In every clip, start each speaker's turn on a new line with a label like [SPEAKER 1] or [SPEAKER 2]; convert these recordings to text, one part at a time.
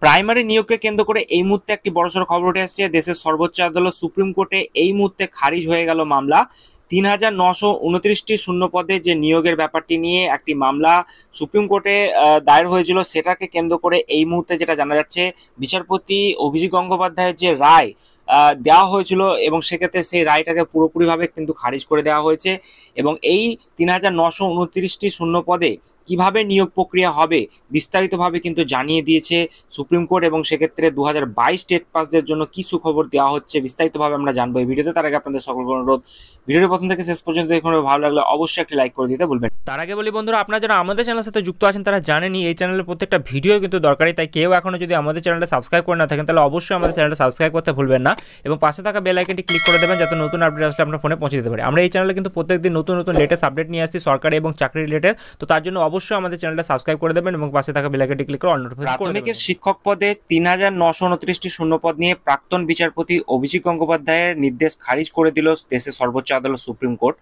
[SPEAKER 1] Primary নিয়োগকে কেন্দ্র করে এই মুহূর্তে একটি বড়সড় খবর উঠে আসছে। দেশের সর্বোচ্চ আদালত সুপ্রিম কোর্টে এই মুহূর্তে খারিজ হয়ে গেল মামলা। ৩,৯২৯টি শূন্য পদে যে নিয়োগের ব্যাপারটি নিয়ে একটি মামলা সুপ্রিম কোর্টে দায়ের হয়েছিল, সেটাকে কেন্দ্র করে এই মুহূর্তে যেটা জানা যাচ্ছে, বিচারপতি অভিজিৎ গঙ্গোপাধ্যায়ের যে রায় দেওয়া হয়েছিল এবং সেক্ষেত্রে সেই রায়টাকে পুরোপুরিভাবে কিন্তু খারিজ করে দেওয়া হয়েছে। এবং এই ৩,৯২৯টি শূন্য পদে কিভাবে নিয়োগ প্রক্রিয়া হবে বিস্তারিতভাবে কিন্তু জানিয়ে দিয়েছে সুপ্রিম কোর্ট। এবং সেক্ষেত্রে 2022 টেট পাসদের জন্য কি সুখবর দেওয়া হচ্ছে বিস্তারিতভাবে আমরা জানবো এই ভিডিওতে। তার আগে আপনাদের সকলকে অনুরোধ, ভিডিওটি প্রথম থেকে শেষ পর্যন্ত দেখুন, ভালো লাগলে অবশ্যই একটি লাইক করে দিতে ভুলবেন। তার আগে বলি বন্ধুরা, আপনারা যারা আমাদের চ্যানেলের সাথে যুক্ত আছেন তারা জানেনই এই চ্যানেলের প্রত্যেকটা ভিডিও কিন্তু দরকারি, তাই কেউ এখনো যদি আমাদের চ্যানেলটা সাবস্ক্রাইব করে না থাকেন তাহলে অবশ্যই আমাদের চ্যানেলটা সাবস্ক্রাইব করতে ভুলবেন না এবং পাশে থাকা বেল আইকনটি ক্লিক করে দেবেন যাতে নতুন আপডেট আসলে আপনার ফোনে পৌঁছে দিতে পারে। আমরা এই চ্যানেলে কিন্তু প্রত্যেকদিন নতুন নতুন লেটেস্ট আপডেট নিয়ে আসছি সরকারি এবং চাকরি রিলেটেড, তো তার জন্য অবশ্যই আমাদের চ্যানেলটা সাবস্ক্রাইব করে দেবেন এবং পাশে থাকা বেল আইকনটি ক্লিক করে অল নোটিফিকেশন করে দেবেন। প্রাথমিকের শিক্ষক পদে ৩,৯২৯টি শূন্যপদ নিয়ে প্রাক্তন বিচারপতি অভিজিৎ গঙ্গোপাধ্যায়ের নির্দেশ খারিজ করে দিল দেশের সর্বোচ্চ আদালত সুপ্রিম কোর্ট।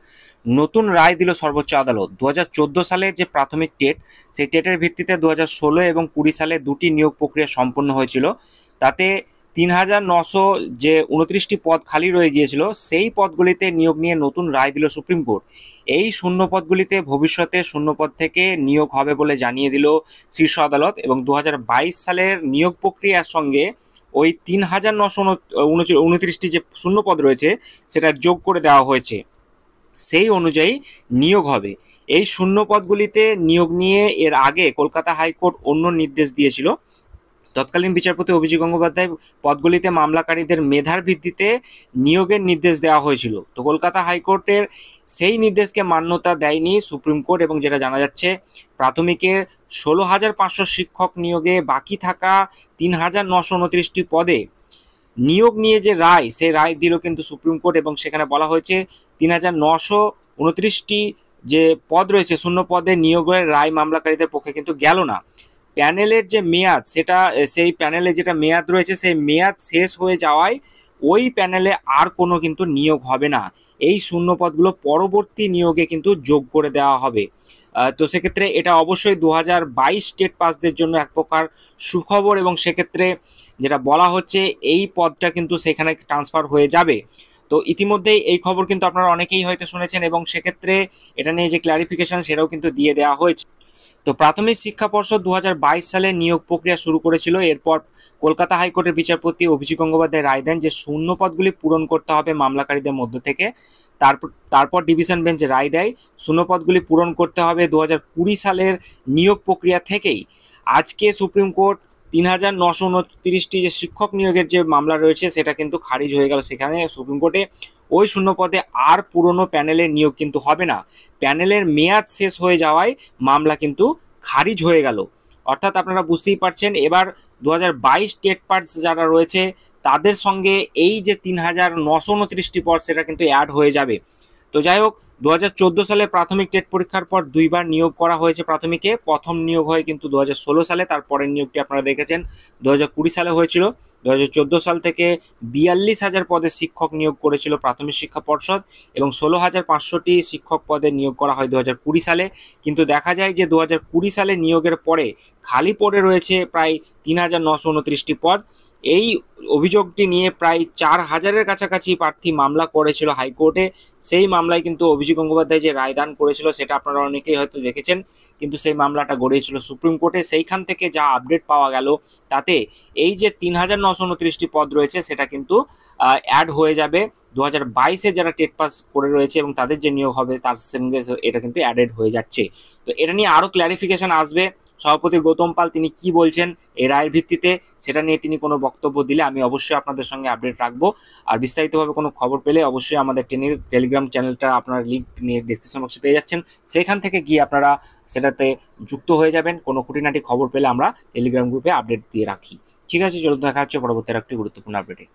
[SPEAKER 1] নতুন রায় দিল সর্বোচ্চ আদালত। 2014 সালে যে প্রাথমিক টেট, সেই টেটের ভিত্তিতে 2016 এবং 20 সালে দুটি নিয়োগ প্রক্রিয়া সম্পন্ন হয়েছিল। তাতে ৩,৯২৯টি পদ খালি রয়ে গিয়েছিল, সেই পদগুলিতে নিয়োগ নিয়ে নতুন রায় দিল সুপ্রিম কোর্ট। এই শূন্য পদগুলিতে ভবিষ্যতে শূন্যপদ থেকে নিয়োগ হবে বলে জানিয়ে দিল শীর্ষ আদালত। এবং 2022 সালের নিয়োগ প্রক্রিয়ার সঙ্গে ওই ৩,৯২৯টি যে শূন্যপদ রয়েছে সেটা যোগ করে দেওয়া হয়েছে, সেই অনুযায়ী নিয়োগ হবে। এই শূন্য পদগুলিতে নিয়োগ নিয়ে এর আগে কলকাতা হাইকোর্ট অন্য নির্দেশ দিয়েছিল। তৎকালীন বিচারপতি অভিজিৎ গঙ্গোপাধ্যায় পদগুলিতে মামলাকারীদের মেধার ভিত্তিতে নিয়োগের নির্দেশ দেওয়া হয়েছিল। তো কলকাতা হাইকোর্টের সেই নির্দেশকে মান্যতা দেয়নি সুপ্রিম কোর্ট। এবং যেটা জানা যাচ্ছে, প্রাথমিকে 16,500 শিক্ষক নিয়োগে বাকি থাকা 3,929টি পদে নিয়োগ নিয়ে যে রায়, সেই রায় দিল কিন্তু সুপ্রিম কোর্ট। এবং সেখানে বলা হয়েছে 3,929টি যে পদ রয়েছে শূন্য পদে নিয়োগের রায় মামলাকারীদের পক্ষে কিন্তু গেল না। প্যানেলের যে মেয়াদ, সেই প্যানেলে যেটা মেয়াদ রয়েছে সেই মেয়াদ শেষ হয়ে যাওয়ায় ওই প্যানেলে আর কোনো কিন্তু নিয়োগ হবে না। এই শূন্য পদগুলো পরবর্তী নিয়োগে কিন্তু যোগ করে দেওয়া হবে। তো সেক্ষেত্রে এটা অবশ্যই 2022 স্টেট পাসদের জন্য এক প্রকার সুখবর। এবং সেক্ষেত্রে যেটা বলা হচ্ছে, এই পদটা কিন্তু সেখানে ট্রান্সফার হয়ে যাবে। তো ইতিমধ্যেই এই খবর কিন্তু আপনারা অনেকেই হয়তো শুনেছেন এবং সেক্ষেত্রে এটা নিয়ে যে ক্লারিফিকেশন সেটাও কিন্তু দিয়ে দেওয়া হয়েছে। তো প্রাথমিক শিক্ষা পর্ষদ 2022 সালে নিয়োগ প্রক্রিয়া শুরু করেছিল। এরপর কলকাতা হাইকোর্টের বিচারপতি অভিজিৎ গঙ্গোপাধ্যায় রায় দেন যে শূন্য পদগুলি পূরণ করতে হবে মামলাকারীদের মধ্য থেকে। তারপর ডিভিশন বেঞ্চ রায় দেয় শূন্য পদগুলি পূরণ করতে হবে 2020 সালের নিয়োগ প্রক্রিয়া থেকেই। আজকে সুপ্রিম কোর্ট ৩,৯২৯টি যে শিক্ষক নিয়োগের যে মামলা রয়েছে সেটা কিন্তু খারিজ হয়ে গেল। সেখানে সুপ্রিম কোর্টে ওই শূন্য পদে আর পুরনো প্যানেলের নিয়োগ কিন্তু হবে না। প্যানেলের মেয়াদ শেষ হয়ে যাওয়ায় মামলা কিন্তু খারিজ হয়ে গেল। অর্থাৎ আপনারা বুঝতেই পারছেন, এবার 2022 টেট পাস যারা রয়েছে তাদের সঙ্গে এই যে 3,929টি পদ সেটা কিন্তু অ্যাড হয়ে যাবে। তো যাই হোক, 2014 সালে প্রাথমিক টেট পরীক্ষার পর দুইবার নিয়োগ করা হয়েছে প্রাথমিকে। প্রথম নিয়োগ হয় কিন্তু 2016 সালে, তারপরের নিয়োগটি আপনারা দেখেছেন 2020 সালে হয়েছিল। 2014 সাল থেকে 42,000 পদে শিক্ষক নিয়োগ করেছিল প্রাথমিক শিক্ষা পর্ষদ এবং 16,500টি শিক্ষক পদে নিয়োগ করা হয় 2020 সালে। কিন্তু দেখা যায় যে 2020 সালে নিয়োগের পরে খালি পড়ে রয়েছে প্রায় 3,929টি পদ। এই অভিযোগটি নিয়ে প্রায় 4,000-এর কাছাকাছি প্রার্থী মামলা করেছিল হাইকোর্টে। সেই মামলায় কিন্তু অভিজিৎ গঙ্গোপাধ্যায় যে রায়দান করেছিল সেটা আপনারা অনেকেই হয়তো দেখেছেন, কিন্তু সেই মামলাটা গড়িয়েছিল সুপ্রিম কোর্টে। সেইখান থেকে যা আপডেট পাওয়া গেল তাতে এই যে 3,929টি পদ রয়েছে সেটা কিন্তু অ্যাড হয়ে যাবে 2022-এ যারা টেট পাস করে রয়েছে এবং তাদের যে নিয়োগ হবে তার সঙ্গে এটা কিন্তু অ্যাডেড হয়ে যাচ্ছে। তো এটা নিয়ে আরও ক্ল্যারিফিকেশন আসবে। সভাপতি গৌতম পাল তিনি কি বলছেন এই রায়ের ভিত্তিতে, সেটা নিয়ে তিনি কোনো বক্তব্য দিলে আমি অবশ্যই আপনাদের সঙ্গে আপডেট রাখবো। আর বিস্তারিতভাবে কোনো খবর পেলে অবশ্যই আমাদের টেলিগ্রাম চ্যানেলটা আপনারা লিঙ্ক নিয়ে ডিসক্রিপশন বক্সে পেয়ে যাচ্ছেন, সেখান থেকে গিয়ে আপনারা সেটাতে যুক্ত হয়ে যাবেন। কোনো খুঁটিনাটি খবর পেলে আমরা টেলিগ্রাম গ্রুপে আপডেট দিয়ে রাখি। ঠিক আছে, চলুন দেখা হচ্ছে পরবর্তী একটি গুরুত্বপূর্ণ আপডেটে।